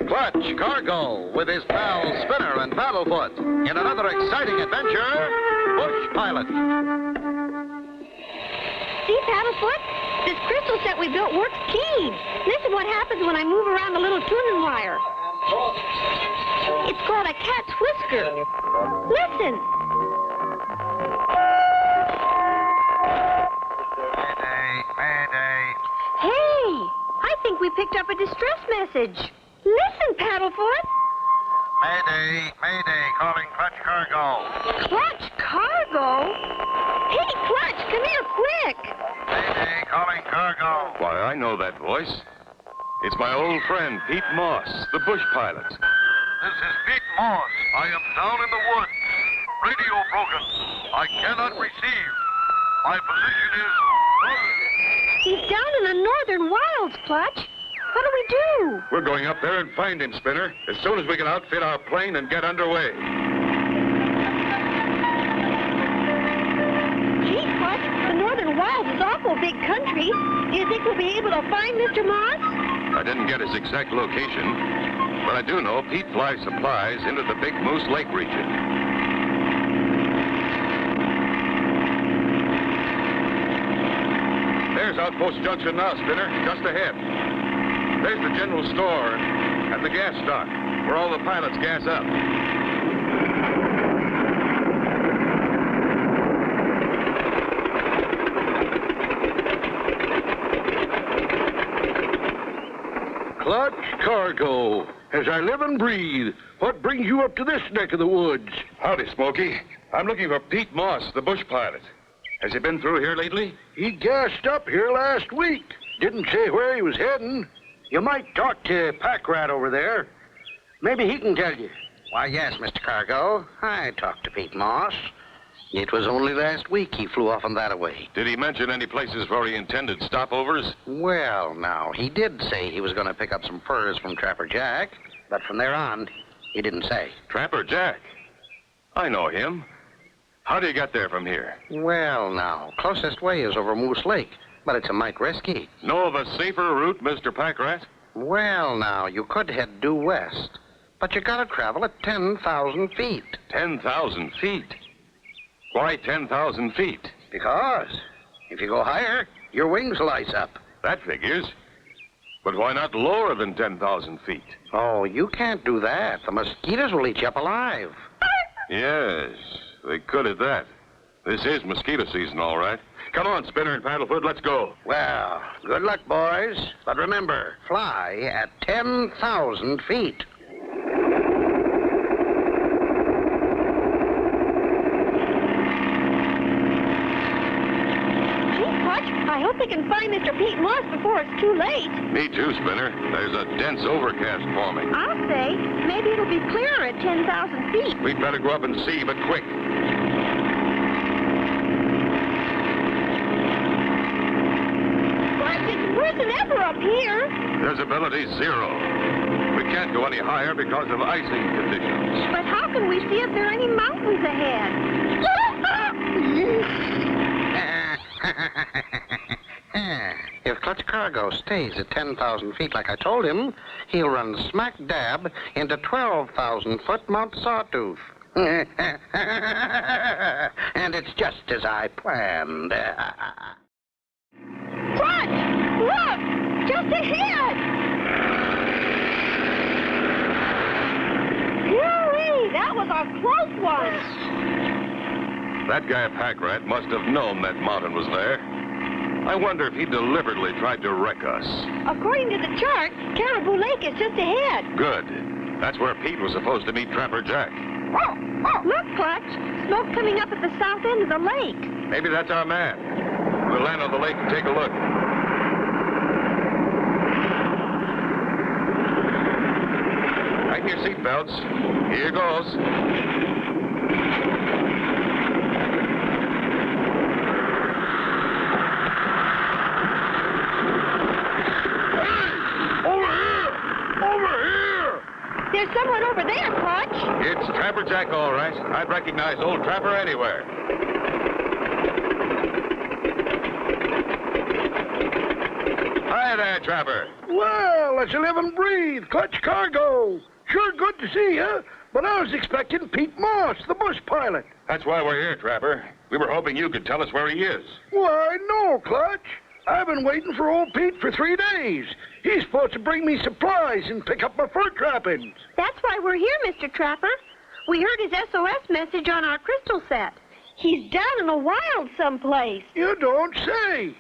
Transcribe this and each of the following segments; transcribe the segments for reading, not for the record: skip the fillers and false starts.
Clutch Cargo with his pals Spinner and Paddlefoot in another exciting adventure, Bush Pilot. See, Paddlefoot? This crystal set we built works keen. Listen what happens when I move around the little tuning wire. It's called a cat's whisker. Listen. Mayday. Hey, I think we picked up a distress message. Listen, Paddlefoot. Mayday, calling Clutch Cargo. Clutch Cargo? Hey, Clutch, come here quick. Mayday, calling Cargo. Why, I know that voice. It's my old friend, Pete Moss, the bush pilot. This is Pete Moss. I am down in the woods. Radio broken. I cannot receive. My position is... He's down in the northern wilds, Clutch. What do we do? We're going up there and find him, Spinner, as soon as we can outfit our plane and get underway. Gee, Clutch, the northern wilds is awful big country. Do you think we'll be able to find Mr. Moss? I didn't get his exact location, but I do know Pete flies supplies into the Big Moose Lake region. There's Outpost Junction now, Spinner, just ahead. There's the general store and the gas dock, where all the pilots gas up. Clutch Cargo. As I live and breathe, what brings you up to this neck of the woods? Howdy, Smokey. I'm looking for Pete Moss, the bush pilot. Has he been through here lately? He gassed up here last week. Didn't say where he was heading. You might talk to Pack Rat over there. Maybe he can tell you. Why, yes, Mr. Cargo. I talked to Pete Moss. It was only last week he flew off on that away. Did he mention any places where he intended stopovers? Well, now, he did say he was going to pick up some furs from Trapper Jack, but from there on, he didn't say. Trapper Jack? I know him. How do you get there from here? Well, now, closest way is over Moose Lake, but it's a mite risky. Know of a safer route, Mr. Packrat? Well, now, you could head due west, but you gotta travel at 10,000 feet. 10,000 feet? Why 10,000 feet? Because if you go higher, your wings light up. That figures. But why not lower than 10,000 feet? Oh, you can't do that. The mosquitoes will eat you up alive. Yes, they could at that. This is mosquito season, all right. Come on, Spinner and Paddlefoot, let's go. Well, good luck, boys. But remember, fly at 10,000 feet. I hope they can find Mr. Pete Moss before it's too late. Me too, Spinner. There's a dense overcast forming. I'll say, maybe it'll be clearer at 10,000 feet. We'd better go up and see, but quick. But it's worse than ever up here. Visibility 0. We can't go any higher because of icing conditions. But how can we see if there are any mountains ahead? If Clutch Cargo stays at 10,000 feet like I told him, he'll run smack dab into 12,000-foot Mount Sawtooth. And it's just as I planned. Clutch! Look! Just ahead! Whee! That was a close one! That guy Packrat must have known that mountain was there. I wonder if he deliberately tried to wreck us. According to the chart, Caribou Lake is just ahead. Good. That's where Pete was supposed to meet Trapper Jack. Look, Clutch. Smoke coming up at the south end of the lake. Maybe that's our man. We'll land on the lake and take a look. Tighten your seatbelts. Here goes. There's someone over there, Clutch. It's Trapper Jack, all right. I'd recognize old Trapper anywhere. Hi there, Trapper. Well, let's live and breathe. Clutch Cargo. Sure good to see you, but I was expecting Pete Moss, the bush pilot. That's why we're here, Trapper. We were hoping you could tell us where he is. Why, no, Clutch. I've been waiting for old Pete for 3 days. He's supposed to bring me supplies and pick up my fur trappings. That's why we're here, Mr. Trapper. We heard his SOS message on our crystal set. He's down in the wild someplace. You don't say.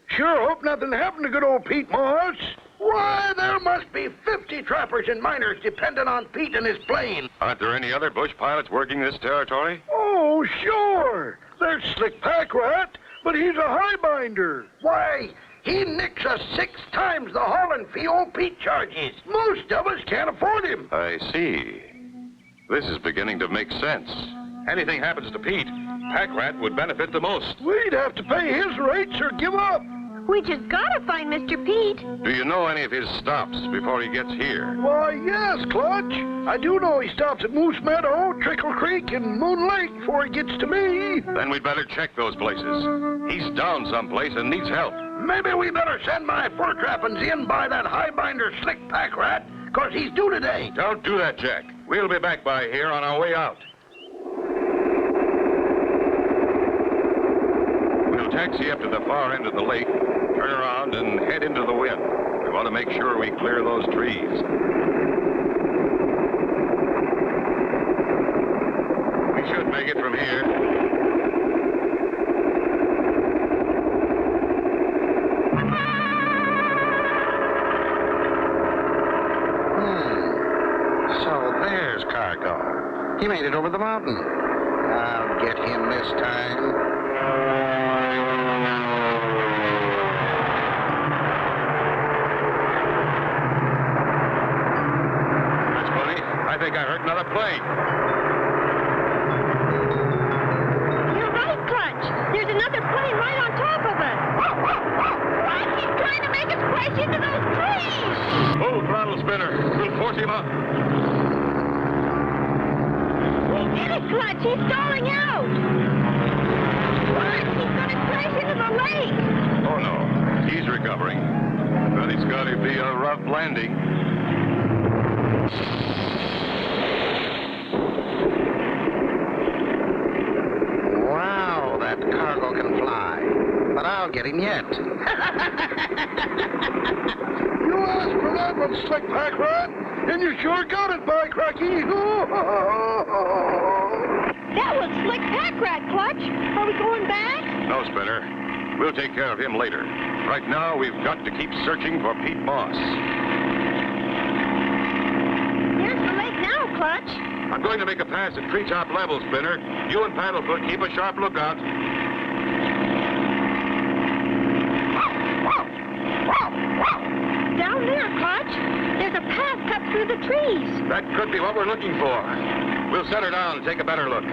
Sure hope nothing happened to good old Pete Moss. Why, there must be 50 trappers and miners dependent on Pete and his plane. Aren't there any other bush pilots working this territory? Oh, sure. There's Slick Pack Rat, but he's a highbinder. Why, he nicks us 6 times the hauling fee old Pete charges. Most of us can't afford him. I see. This is beginning to make sense. Anything happens to Pete, Pack Rat would benefit the most. We'd have to pay his rates or give up. We just gotta find Mr. Pete. Do you know any of his stops before he gets here? Why, yes, Clutch. I do know he stops at Moose Meadow, Trickle Creek, and Moon Lake before he gets to me. Then we'd better check those places. He's down someplace and needs help. Maybe we better send my fur trappings in by that highbinder Slick Pack Rat, 'cause he's due today. Don't do that, Jack. We'll be back by here on our way out. We'll taxi up to the far end of the lake, turn around, and head into the wind. We want to make sure we clear those trees. We should make it from here. So there's Cargo. He made it over the mountain. I'll get him this time. That's funny. I think I heard another plane. You're right, Clutch. There's another plane right on top of us. Clutch, he's trying to make us crash into those trees. Oh, throttle spinner. We'll force him up. Get it, Clutch. He's stalling out. Clutch, he's gonna crash into the lake. Oh, no. He's recovering. But it's got to be a rough landing. Wow, that Cargo can fly. But I'll get him yet. You asked for that one, Slick Pack Rat, and you sure got it, by cracky. That was Slick Pack Rat, Clutch. Are we going back? No, Spinner. We'll take care of him later. Right now, we've got to keep searching for Pete Moss. There's the lake now, Clutch. I'm going to make a pass at treetop level, Spinner. You and Paddlefoot keep a sharp lookout. Down there, Clutch. There's a path cut through the trees. That could be what we're looking for. We'll set her down and take a better look.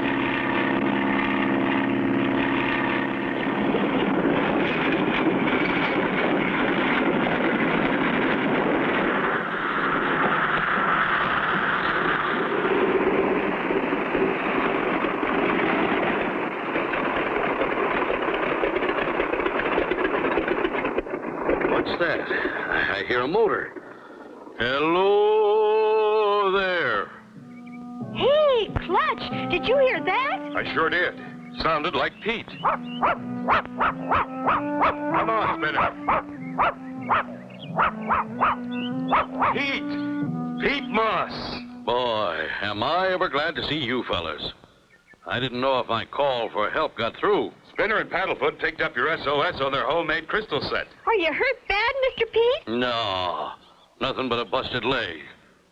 What's that? I hear a motor. Hello there. Hey, Clutch, did you hear that? I sure did. Sounded like Pete. Come on, Spinner. Pete! Pete Moss! Boy, am I ever glad to see you fellas. I didn't know if my call for help got through. Spinner and Paddlefoot picked up your SOS on their homemade crystal set. Are you hurt bad, Mr. Pete? No, nothing but a busted leg.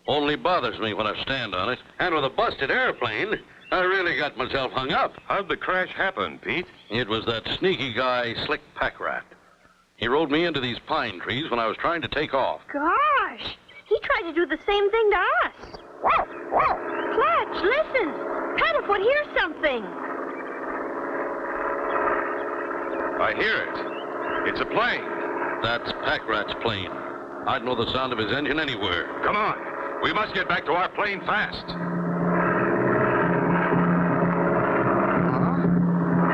Only bothers me when I stand on it. And with a busted airplane, I really got myself hung up. How'd the crash happen, Pete? It was that sneaky guy, Slick Pack Rat. He rode me into these pine trees when I was trying to take off. Gosh, he tried to do the same thing to us. Clutch, listen. Paddlefoot hears something. I hear it. It's a plane. That's Pack Rat's plane. I'd know the sound of his engine anywhere. Come on. We must get back to our plane fast.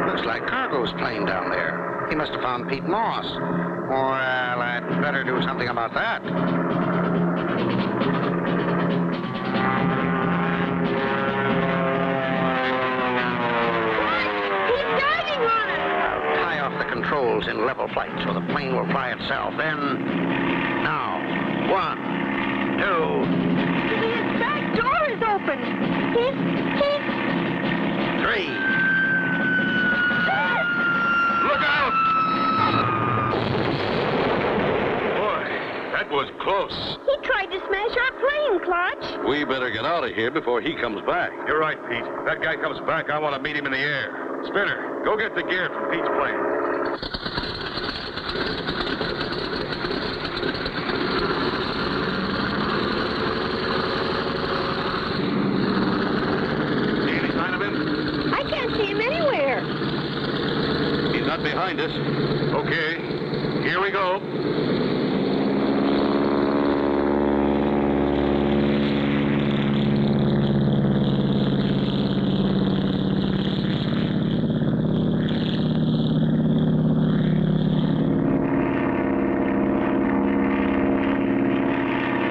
Looks like Cargo's plane down there. He must have found Pete Moss. Well, I'd better do something about that. He's diving on us! I'll tie off the controls in level flight so the plane will fly itself. Then, now, 1, 2, His back door is open. He's... 3. Look out! Boy, that was close. He tried to smash our plane, Clutch. We better get out of here before he comes back. You're right, Pete. If that guy comes back, I want to meet him in the air. Spinner, go get the gear from Pete's plane. See any sign of him? I can't see him anywhere. He's not behind us. Okay, here we go.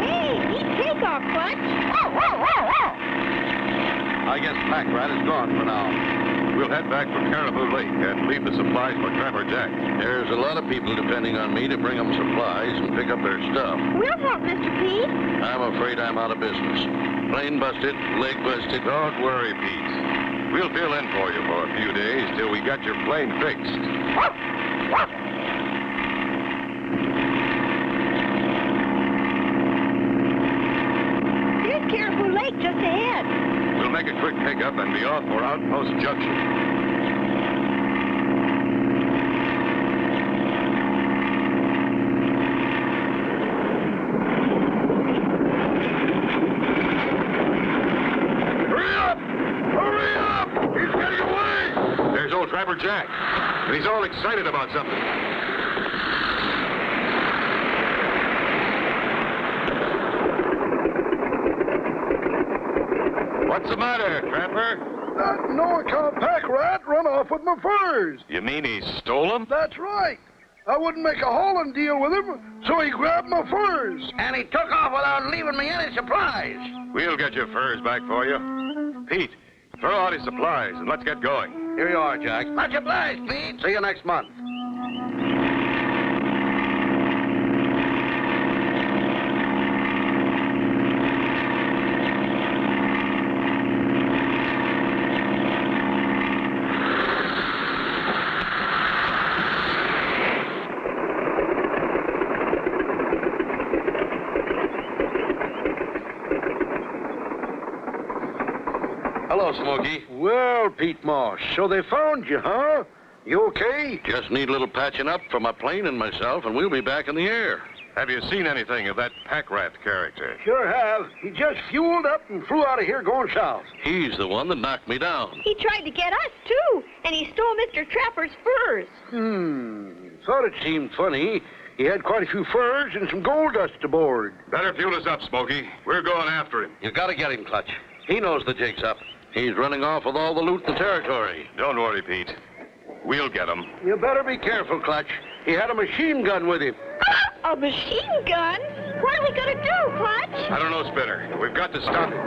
Hey, neat takeoff, Clutch. I guess Pack Rat is gone for now. We'll head back for Caribou Lake and leave the supplies for Trapper Jack. There's a lot of people depending on me to bring them supplies and pick up their stuff. We'll help, Mr. Pete. I'm afraid I'm out of business. Plane busted, leg busted. Don't worry, Pete. We'll fill in for you for a few days till we got your plane fixed. There's Caribou Lake just ahead. We'll make a quick pickup and be off for Outpost Junction. Hurry up! Hurry up! He's getting away! There's old Trapper Jack, and he's all excited about something. What's the matter, Trapper? That no-account pack rat run off with my furs. You mean he stole them? That's right. I wouldn't make a hauling deal with him, so he grabbed my furs. And he took off without leaving me any supplies. We'll get your furs back for you. Pete, throw out his supplies and let's get going. Here you are, Jack. Much obliged, Pete. See you next month. Hello, Smokey. Well, Pete Moss, so they found you, huh? You okay? Just need a little patching up for my plane and myself, and we'll be back in the air. Have you seen anything of that pack rat character? Sure have. He just fueled up and flew out of here going south. He's the one that knocked me down. He tried to get us, too, and he stole Mr. Trapper's furs. Thought it seemed funny. He had quite a few furs and some gold dust aboard. Better fuel us up, Smokey. We're going after him. You gotta get him, Clutch. He knows the jig's up. He's running off with all the loot in the territory. Don't worry, Pete. We'll get him. You better be careful, Clutch. He had a machine gun with him. A machine gun? What are we going to do, Clutch? I don't know, Spinner. We've got to stop him.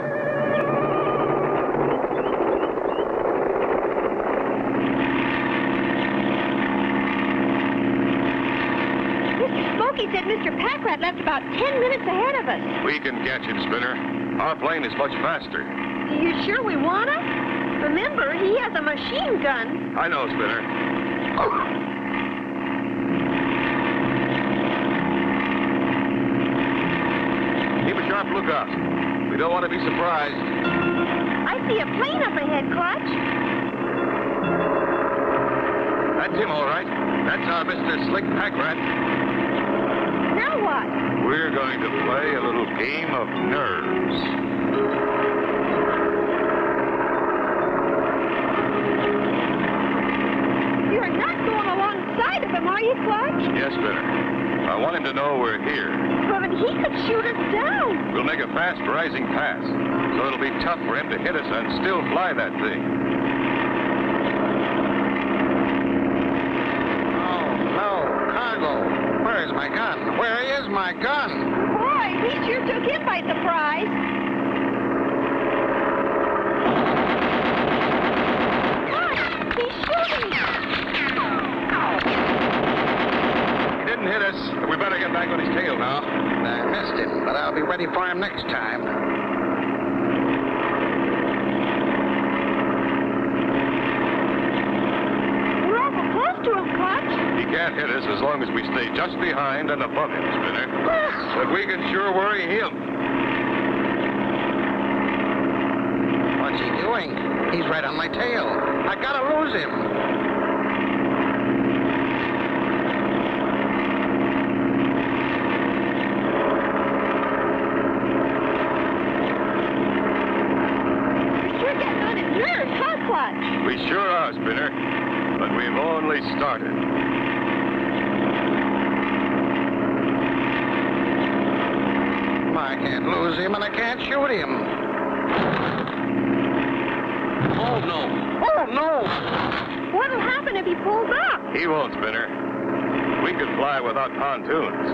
Mr. Smokey said Mr. Packrat left about 10 minutes ahead of us. We can catch him, Spinner. Our plane is much faster. Are you sure we want to? Remember, he has a machine gun. I know, Spinner. Keep a sharp lookout. We don't want to be surprised. I see a plane up ahead, Clutch. That's him, all right. That's our Mr. Slick Packrat. Now what? We're going to play a little game of nerves. You're not going alongside of him, are you, Clutch? Yes, Spinner. I want him to know we're here. Well, then he could shoot us down. We'll make a fast rising pass, so it'll be tough for him to hit us and still fly that thing. Oh, no. Cargo. Where's my gun? Where is my gun? Boy, he sure took him by surprise. Look, he's shooting. He didn't hit us. We better get back on his tail now. I missed him, but I'll be ready for him next time. We're awful close to him, Clutch. He can't hit us as long as we stay just behind and above him, Spinner. But we can sure worry him. What's he doing? He's right on my tail. I gotta lose him. You're sure getting on his nerves, huh, Clutch? We sure are, Spinner. But we've only started. I can't lose him and I can't shoot him. Oh, no. Oh, no! What'll happen if he pulls up? He won't, Spinner. We could fly without pontoons,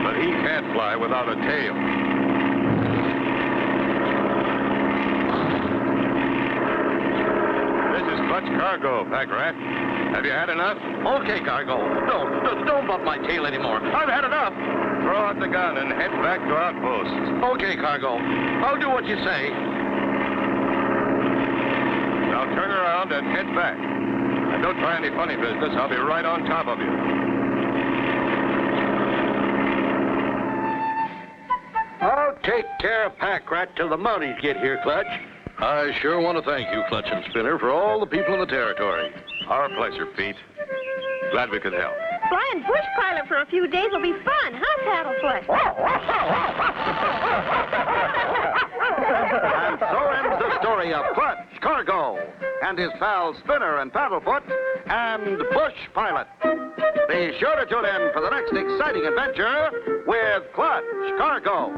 but he can't fly without a tail. This is Clutch Cargo, Pack Rat. Have you had enough? Okay, Cargo. Don't bump my tail anymore. I've had enough. Throw out the gun and head back to outposts. Okay, Cargo. I'll do what you say. Now turn around and head back. And don't try any funny business. I'll be right on top of you. I'll take care of Pack Rat till the Mounties get here, Clutch. I sure want to thank you, Clutch and Spinner, for all the people in the territory. Our pleasure, Pete. Glad we could help. Flying bush pilot for a few days will be fun, huh, Paddleflesh? And so ends the story of Clutch Cargo and his pals Spinner and Paddlefoot and Bush Pilot. Be sure to tune in for the next exciting adventure with Clutch Cargo.